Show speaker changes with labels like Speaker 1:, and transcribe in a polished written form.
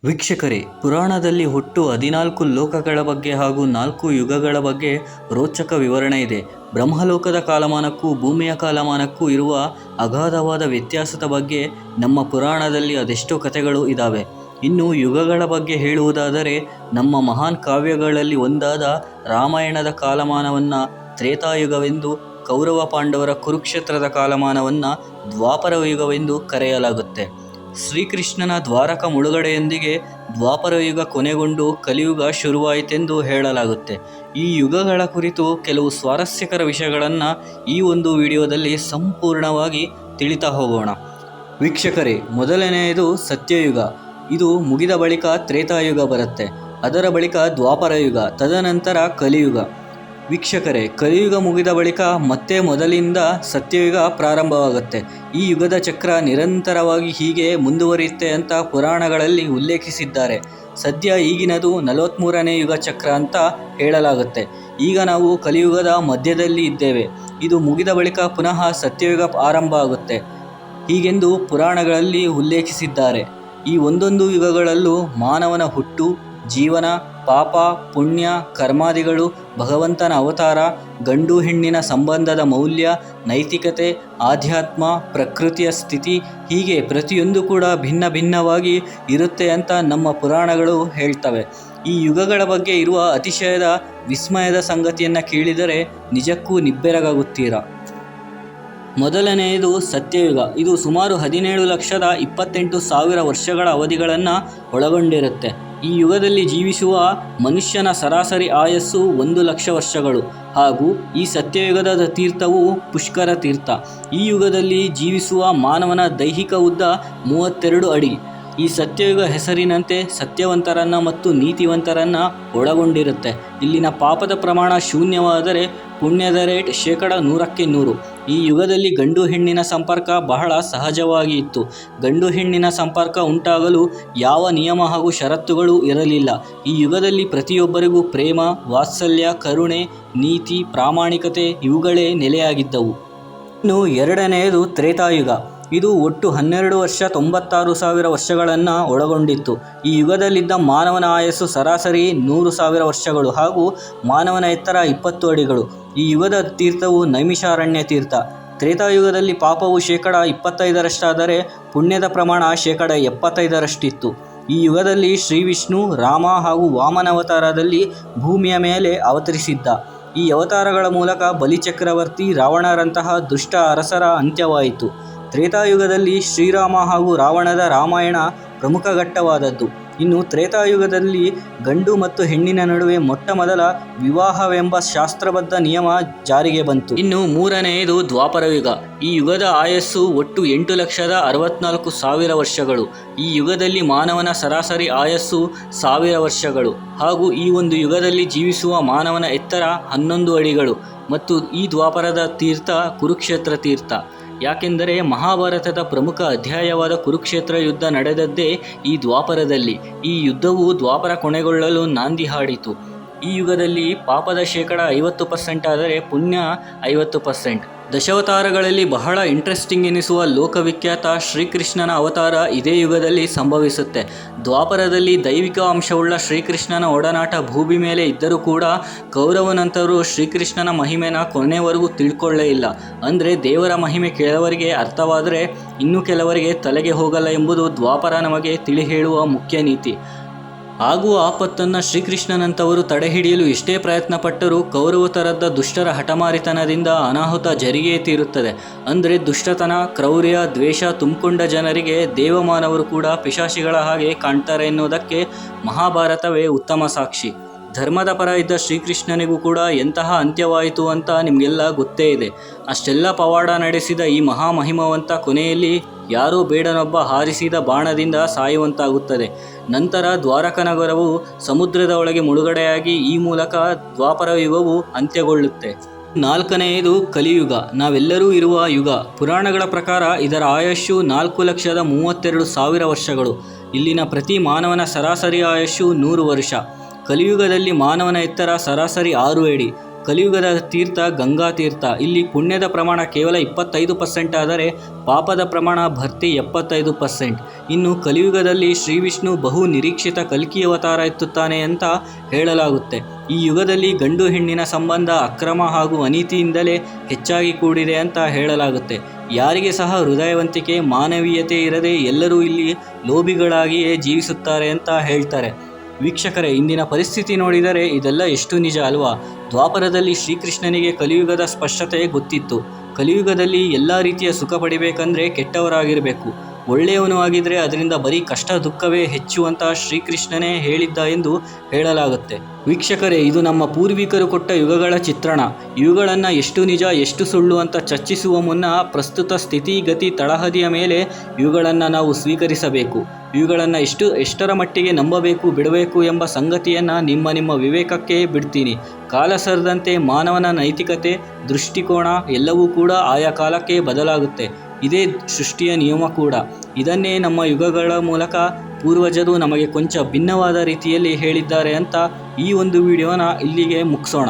Speaker 1: ವೀಕ್ಷಕರೇ, ಪುರಾಣದಲ್ಲಿ ಒಟ್ಟು 14 ಲೋಕಗಳ ಬಗ್ಗೆ ಹಾಗೂ 4 ಯುಗಗಳ ಬಗ್ಗೆ ರೋಚಕ ವಿವರಣೆ ಇದೆ. ಬ್ರಹ್ಮಲೋಕದ ಕಾಲಮಾನಕ್ಕೂ ಭೂಮಿಯ ಕಾಲಮಾನಕ್ಕೂ ಇರುವ ಅಗಾಧವಾದ ವ್ಯತ್ಯಾಸದ ಬಗ್ಗೆ ನಮ್ಮ ಪುರಾಣದಲ್ಲಿ ಅದೆಷ್ಟೋ ಕಥೆಗಳು ಇದ್ದಾವೆ. ಇನ್ನು ಯುಗಗಳ ಬಗ್ಗೆ ಹೇಳುವುದಾದರೆ, ನಮ್ಮ ಮಹಾನ್ ಕಾವ್ಯಗಳಲ್ಲಿ ಒಂದಾದ ರಾಮಾಯಣದ ಕಾಲಮಾನವನ್ನು ತ್ರೇತಾಯುಗವೆಂದು, ಕೌರವ ಪಾಂಡವರ ಕುರುಕ್ಷೇತ್ರದ ಕಾಲಮಾನವನ್ನು ದ್ವಾಪರ ಯುಗವೆಂದು ಕರೆಯಲಾಗುತ್ತೆ. ಶ್ರೀಕೃಷ್ಣನ ದ್ವಾರಕ ಮುಳುಗಡೆಯೊಂದಿಗೆ ದ್ವಾಪರಯುಗ ಕೊನೆಗೊಂಡು ಕಲಿಯುಗ ಶುರುವಾಯಿತೆಂದು ಹೇಳಲಾಗುತ್ತೆ. ಈ ಯುಗಗಳ ಕುರಿತು ಕೆಲವು ಸ್ವಾರಸ್ಯಕರ ವಿಷಯಗಳನ್ನು ಈ ಒಂದು ವಿಡಿಯೋದಲ್ಲಿ ಸಂಪೂರ್ಣವಾಗಿ ತಿಳಿತಾ ಹೋಗೋಣ. ವೀಕ್ಷಕರೇ, ಮೊದಲನೆಯದು ಸತ್ಯಯುಗ. ಇದು ಮುಗಿದ ಬಳಿಕ ತ್ರೇತಾಯುಗ ಬರುತ್ತೆ. ಅದರ ಬಳಿಕ ದ್ವಾಪರಯುಗ, ತದನಂತರ ಕಲಿಯುಗ. ವೀಕ್ಷಕರೇ, ಕಲಿಯುಗ ಮುಗಿದ ಬಳಿಕ ಮತ್ತೆ ಮೊದಲಿಂದ ಸತ್ಯಯುಗ ಪ್ರಾರಂಭವಾಗುತ್ತೆ. ಈ ಯುಗದ ಚಕ್ರ ನಿರಂತರವಾಗಿ ಹೀಗೆ ಮುಂದುವರಿಯುತ್ತೆ ಅಂತ ಪುರಾಣಗಳಲ್ಲಿ ಉಲ್ಲೇಖಿಸಿದ್ದಾರೆ. ಸದ್ಯ ಈಗಿನದು 43ನೇ ಯುಗ ಚಕ್ರ ಅಂತ ಹೇಳಲಾಗುತ್ತೆ. ಈಗ ನಾವು ಕಲಿಯುಗದ ಮಧ್ಯದಲ್ಲಿ ಇದ್ದೇವೆ. ಇದು ಮುಗಿದ ಬಳಿಕ ಪುನಃ ಸತ್ಯಯುಗ ಆರಂಭ ಆಗುತ್ತೆ ಹೀಗೆಂದು ಪುರಾಣಗಳಲ್ಲಿ ಉಲ್ಲೇಖಿಸಿದ್ದಾರೆ. ಈ ಒಂದೊಂದು ಯುಗಗಳಲ್ಲೂ ಮಾನವನ ಹುಟ್ಟು, ಜೀವನ, ಪಾಪ, ಪುಣ್ಯ, ಕರ್ಮಾದಿಗಳು, ಭಗವಂತನ ಅವತಾರ, ಗಂಡು ಹೆಣ್ಣಿನ ಸಂಬಂಧದ ಮೌಲ್ಯ, ನೈತಿಕತೆ, ಆಧ್ಯಾತ್ಮ, ಪ್ರಕೃತಿಯ ಸ್ಥಿತಿ, ಹೀಗೆ ಪ್ರತಿಯೊಂದು ಕೂಡ ಭಿನ್ನ ಭಿನ್ನವಾಗಿ ಇರುತ್ತೆ ಅಂತ ನಮ್ಮ ಪುರಾಣಗಳು ಹೇಳ್ತವೆ. ಈ ಯುಗಗಳ ಬಗ್ಗೆ ಇರುವ ಅತಿಶಯದ ವಿಸ್ಮಯದ ಸಂಗತಿಯನ್ನು ಕೇಳಿದರೆ ನಿಜಕ್ಕೂ ನಿಬ್ಬೆರಗಾಗುತ್ತೀರಾ. ಮೊದಲನೆಯದು ಸತ್ಯಯುಗ. ಇದು ಸುಮಾರು 17,28,000 ವರ್ಷಗಳ ಅವಧಿಗಳನ್ನು ಒಳಗೊಂಡಿರುತ್ತೆ. ಈ ಯುಗದಲ್ಲಿ ಜೀವಿಸುವ ಮನುಷ್ಯನ ಸರಾಸರಿ ಆಯಸ್ಸು 1,00,000 ವರ್ಷಗಳು. ಹಾಗೂ ಈ ಸತ್ಯಯುಗದ ತೀರ್ಥವು ಪುಷ್ಕರ ತೀರ್ಥ. ಈ ಯುಗದಲ್ಲಿ ಜೀವಿಸುವ ಮಾನವನ ದೈಹಿಕ ಉದ್ದ 32 ಅಡಿ. ಈ ಸತ್ಯಯುಗ ಹೆಸರಿನಂತೆ ಸತ್ಯವಂತರನ್ನು ಮತ್ತು ನೀತಿವಂತರನ್ನು ಒಳಗೊಂಡಿರುತ್ತೆ. ಇಲ್ಲಿನ ಪಾಪದ ಪ್ರಮಾಣ ಶೂನ್ಯವಾದರೆ ಪುಣ್ಯದ ರೇಟ್ 100%. ಈ ಯುಗದಲ್ಲಿ ಗಂಡು ಹೆಣ್ಣಿನ ಸಂಪರ್ಕ ಬಹಳ ಸಹಜವಾಗಿ ಇತ್ತು. ಗಂಡು ಹೆಣ್ಣಿನ ಸಂಪರ್ಕ ಉಂಟಾಗಲು ಯಾವ ನಿಯಮ ಹಾಗೂ ಷರತ್ತುಗಳು ಇರಲಿಲ್ಲ. ಈ ಯುಗದಲ್ಲಿ ಪ್ರತಿಯೊಬ್ಬರಿಗೂ ಪ್ರೇಮ, ವಾತ್ಸಲ್ಯ, ಕರುಣೆ, ನೀತಿ, ಪ್ರಾಮಾಣಿಕತೆ ಇವುಗಳೇ ನೆಲೆಯಾಗಿದ್ದವು. ಇನ್ನು ಎರಡನೆಯದು ತ್ರೇತಾಯುಗ. ಇದು ಒಟ್ಟು 12 ವರ್ಷ 96,000 ವರ್ಷಗಳನ್ನು ಒಳಗೊಂಡಿತ್ತು. ಈ ಯುಗದಲ್ಲಿದ್ದ ಮಾನವನ ಆಯಸ್ಸು ಸರಾಸರಿ 100,000 ವರ್ಷಗಳು ಹಾಗೂ ಮಾನವನ ಎತ್ತರ 20 ಅಡಿಗಳು. ಈ ಯುಗದ ತೀರ್ಥವು ನೈಮಿಷಾರಣ್ಯ ತೀರ್ಥ. ತ್ರೇತಾಯುಗದಲ್ಲಿ ಪಾಪವು 25%ರಷ್ಟಾದರೆ ಪುಣ್ಯದ ಪ್ರಮಾಣ 75%ರಷ್ಟಿತ್ತು. ಈ ಯುಗದಲ್ಲಿ ಶ್ರೀ ವಿಷ್ಣು, ರಾಮ ಹಾಗೂ ವಾಮನ ಅವತಾರದಲ್ಲಿ ಭೂಮಿಯ ಮೇಲೆ ಅವತರಿಸಿದ್ದ. ಈ ಅವತಾರಗಳ ಮೂಲಕ ಬಲಿಚಕ್ರವರ್ತಿ, ರಾವಣರಂತಹ ದುಷ್ಟ ಅರಸರ ಅಂತ್ಯವಾಯಿತು. ತ್ರೇತಾಯುಗದಲ್ಲಿ ಶ್ರೀರಾಮ ಹಾಗೂ ರಾವಣದ ರಾಮಾಯಣ ಪ್ರಮುಖ ಘಟ್ಟವಾದದ್ದು. ಇನ್ನು ತ್ರೇತಾಯುಗದಲ್ಲಿ ಗಂಡು ಮತ್ತು ಹೆಣ್ಣಿನ ನಡುವೆ ಮೊಟ್ಟ ಮೊದಲ ವಿವಾಹವೆಂಬ ಶಾಸ್ತ್ರಬದ್ಧ ನಿಯಮ ಜಾರಿಗೆ ಬಂತು. ಇನ್ನು ಮೂರನೆಯದು ದ್ವಾಪರಯುಗ. ಈ ಯುಗದ ಆಯಸ್ಸು ಒಟ್ಟು 8,64,000 ವರ್ಷಗಳು. ಈ ಯುಗದಲ್ಲಿ ಮಾನವನ ಸರಾಸರಿ ಆಯಸ್ಸು 1000 ವರ್ಷಗಳು ಹಾಗೂ ಈ ಒಂದು ಯುಗದಲ್ಲಿ ಜೀವಿಸುವ ಮಾನವನ ಎತ್ತರ 11 ಅಡಿಗಳು. ಮತ್ತು ಈ ದ್ವಾಪರದ ತೀರ್ಥ ಕುರುಕ್ಷೇತ್ರ ತೀರ್ಥ. ಯಾಕೆಂದರೆ ಮಹಾಭಾರತದ ಪ್ರಮುಖ ಅಧ್ಯಾಯವಾದ ಕುರುಕ್ಷೇತ್ರ ಯುದ್ಧ ನಡೆದದ್ದೇ ಈ ದ್ವಾಪರದಲ್ಲಿ. ಈ ಯುದ್ಧವು ದ್ವಾಪರ ಕೊನೆಗೊಳ್ಳಲು ನಾಂದಿ ಹಾಡಿತು. ಈ ಯುಗದಲ್ಲಿ ಪಾಪದ 50% ಆದರೆ ಪುಣ್ಯ 50%. ದಶಾವತಾರಗಳಲ್ಲಿ ಬಹಳ ಇಂಟ್ರೆಸ್ಟಿಂಗ್ ಎನಿಸುವ ಲೋಕವಿಖ್ಯಾತ ಶ್ರೀಕೃಷ್ಣನ ಅವತಾರ ಇದೇ ಯುಗದಲ್ಲಿ ಸಂಭವಿಸುತ್ತೆ. ದ್ವಾಪರದಲ್ಲಿ ದೈವಿಕ ಅಂಶವುಳ್ಳ ಶ್ರೀಕೃಷ್ಣನ ಒಡನಾಟ ಭೂಮಿ ಮೇಲೆ ಇದ್ದರೂ ಕೂಡ ಕೌರವನಂತರು ಶ್ರೀಕೃಷ್ಣನ ಮಹಿಮೆನ ಕೊನೆವರೆಗೂ ತಿಳ್ಕೊಳ್ಳೇ ಇಲ್ಲ. ಅಂದರೆ ದೇವರ ಮಹಿಮೆ ಕೆಲವರಿಗೆ ಅರ್ಥವಾದರೆ ಇನ್ನು ಕೆಲವರಿಗೆ ತಲೆಗೆ ಹೋಗಲ್ಲ ಎಂಬುದು ದ್ವಾಪರ ನಮಗೆ ತಿಳಿ ಹೇಳುವ ಮುಖ್ಯ ನೀತಿ. ಆಗುವ ಆಪತ್ತನ್ನು ಶ್ರೀಕೃಷ್ಣನಂತವರು ತಡೆಹಿಡಿಯಲು ಎಷ್ಟೇ ಪ್ರಯತ್ನ ಪಟ್ಟರೂ ಕೌರವತರದ ದುಷ್ಟರ ಹಠಮಾರಿತನದಿಂದ ಅನಾಹುತ ಜರಿಗೇ ತೀರುತ್ತದೆ. ಅಂದರೆ ದುಷ್ಟತನ, ಕ್ರೌರ್ಯ, ದ್ವೇಷ ತುಂಬಿಕೊಂಡ ಜನರಿಗೆ ದೇವಮಾನವರು ಕೂಡ ಪಿಶಾಚಿಗಳ ಹಾಗೆ ಕಾಣ್ತಾರೆ ಎನ್ನುವುದಕ್ಕೆ ಮಹಾಭಾರತವೇ ಉತ್ತಮ ಸಾಕ್ಷಿ. ಧರ್ಮದ ಪರ ಇದ್ದ ಶ್ರೀಕೃಷ್ಣನಿಗೂ ಕೂಡ ಎಂತಹ ಅಂತ್ಯವಾಯಿತು ಅಂತ ನಿಮಗೆಲ್ಲ ಗೊತ್ತೇ ಇದೆ. ಅಷ್ಟೆಲ್ಲ ಪವಾಡ ನಡೆಸಿದ ಈ ಮಹಾಮಹಿಮವಂತ ಕೊನೆಯಲ್ಲಿ ಯಾರೋ ಬೇಡನೊಬ್ಬ ಹಾರಿಸಿದ ಬಾಣದಿಂದ ಸಾಯುವಂತಾಗುತ್ತದೆ. ನಂತರ ದ್ವಾರಕ ನಗರವು ಸಮುದ್ರದ ಒಳಗೆ ಮುಳುಗಡೆಯಾಗಿ ಈ ಮೂಲಕ ದ್ವಾಪರ ಯುಗವು ಅಂತ್ಯಗೊಳ್ಳುತ್ತೆ. ನಾಲ್ಕನೆಯದು ಕಲಿಯುಗ. ನಾವೆಲ್ಲರೂ ಇರುವ ಯುಗ. ಪುರಾಣಗಳ ಪ್ರಕಾರ ಇದರ ಆಯುಷ್ಯು 4,32,000 ವರ್ಷಗಳು. ಇಲ್ಲಿನ ಪ್ರತಿ ಮಾನವನ ಸರಾಸರಿ ಆಯುಷ್ಯು 100 ವರ್ಷ. ಕಲಿಯುಗದಲ್ಲಿ ಮಾನವನ ಎತ್ತರ ಸರಾಸರಿ 6 ಅಡಿ. ಕಲಿಯುಗದ ತೀರ್ಥ ಗಂಗಾ ತೀರ್ಥ. ಇಲ್ಲಿ ಪುಣ್ಯದ ಪ್ರಮಾಣ ಕೇವಲ 25% ಆದರೆ ಪಾಪದ ಪ್ರಮಾಣ ಭರ್ತಿ 75%. ಇನ್ನು ಕಲಿಯುಗದಲ್ಲಿ ಶ್ರೀ ವಿಷ್ಣು ಬಹು ನಿರೀಕ್ಷಿತ ಕಲ್ಕಿ ಅವತಾರ ಎತ್ತುತ್ತಾನೆ ಅಂತ ಹೇಳಲಾಗುತ್ತೆ. ಈ ಯುಗದಲ್ಲಿ ಗಂಡು ಹೆಣ್ಣಿನ ಸಂಬಂಧ ಅಕ್ರಮ ಹಾಗೂ ಅನೀತಿಯಿಂದಲೇ ಹೆಚ್ಚಾಗಿ ಕೂಡಿದೆ ಅಂತ ಹೇಳಲಾಗುತ್ತೆ. ಯಾರಿಗೆ ಸಹ ಹೃದಯವಂತಿಕೆ ಮಾನವೀಯತೆ ಇರದೆ ಎಲ್ಲರೂ ಇಲ್ಲಿ ಲೋಭಿಗಳಾಗಿಯೇ ಜೀವಿಸುತ್ತಾರೆ ಅಂತ ಹೇಳ್ತಾರೆ. ವೀಕ್ಷಕರೇ, ಇಂದಿನ ಪರಿಸ್ಥಿತಿ ನೋಡಿದರೆ ಇದೆಲ್ಲ ಎಷ್ಟು ನಿಜ ಅಲ್ವಾ? ದ್ವಾಪರದಲ್ಲಿ ಶ್ರೀಕೃಷ್ಣನಿಗೆ ಕಲಿಯುಗದ ಸ್ಪಷ್ಟತೆ ಗೊತ್ತಿತ್ತು. ಕಲಿಯುಗದಲ್ಲಿ ಎಲ್ಲ ರೀತಿಯ ಸುಖ ಪಡಿಬೇಕಂದ್ರೆ ಕೆಟ್ಟವರಾಗಿರಬೇಕು, ಒಳ್ಳೆಯವನು ಆಗಿದ್ರೆ ಅದರಿಂದ ಬರೀ ಕಷ್ಟ ದುಃಖವೇ ಹೆಚ್ಚು ಅಂತ ಶ್ರೀಕೃಷ್ಣನೇ ಹೇಳಿದ್ದ ಎಂದು ಹೇಳಲಾಗುತ್ತೆ. ವೀಕ್ಷಕರೇ, ಇದು ನಮ್ಮ ಪೂರ್ವಿಕರು ಕೊಟ್ಟ ಯುಗಗಳ ಚಿತ್ರಣ. ಇವುಗಳನ್ನು ಎಷ್ಟು ನಿಜ ಎಷ್ಟು ಸುಳ್ಳು ಅಂತ ಚರ್ಚಿಸುವ ಮುನ್ನ ಪ್ರಸ್ತುತ ಸ್ಥಿತಿಗತಿ ತಳಹದಿಯ ಮೇಲೆ ಇವುಗಳನ್ನು ನಾವು ಸ್ವೀಕರಿಸಬೇಕು. ಇವುಗಳನ್ನು ಎಷ್ಟರ ಮಟ್ಟಿಗೆ ನಂಬಬೇಕು ಬಿಡಬೇಕು ಎಂಬ ಸಂಗತಿಯನ್ನು ನಿಮ್ಮ ವಿವೇಕಕ್ಕೆ ಬಿಡ್ತೀನಿ. ಕಾಲ ಸರಿದಂತೆ ಮಾನವನ ನೈತಿಕತೆ ದೃಷ್ಟಿಕೋನ ಎಲ್ಲವೂ ಕೂಡ ಆಯಾ ಕಾಲಕ್ಕೆ ಬದಲಾಗುತ್ತೆ. ಇದೇ ಸೃಷ್ಟಿಯ ನಿಯಮ ಕೂಡ. ಇದನ್ನೇ ನಮ್ಮ ಯುಗಗಳ ಮೂಲಕ ಪೂರ್ವಜರು ನಮಗೆ ಕೊಂಚ ಭಿನ್ನವಾದ ರೀತಿಯಲ್ಲಿ ಹೇಳಿದ್ದಾರೆ ಅಂತ ಈ ಒಂದು ವಿಡಿಯೋನ ಇಲ್ಲಿಗೆ ಮುಗಿಸೋಣ.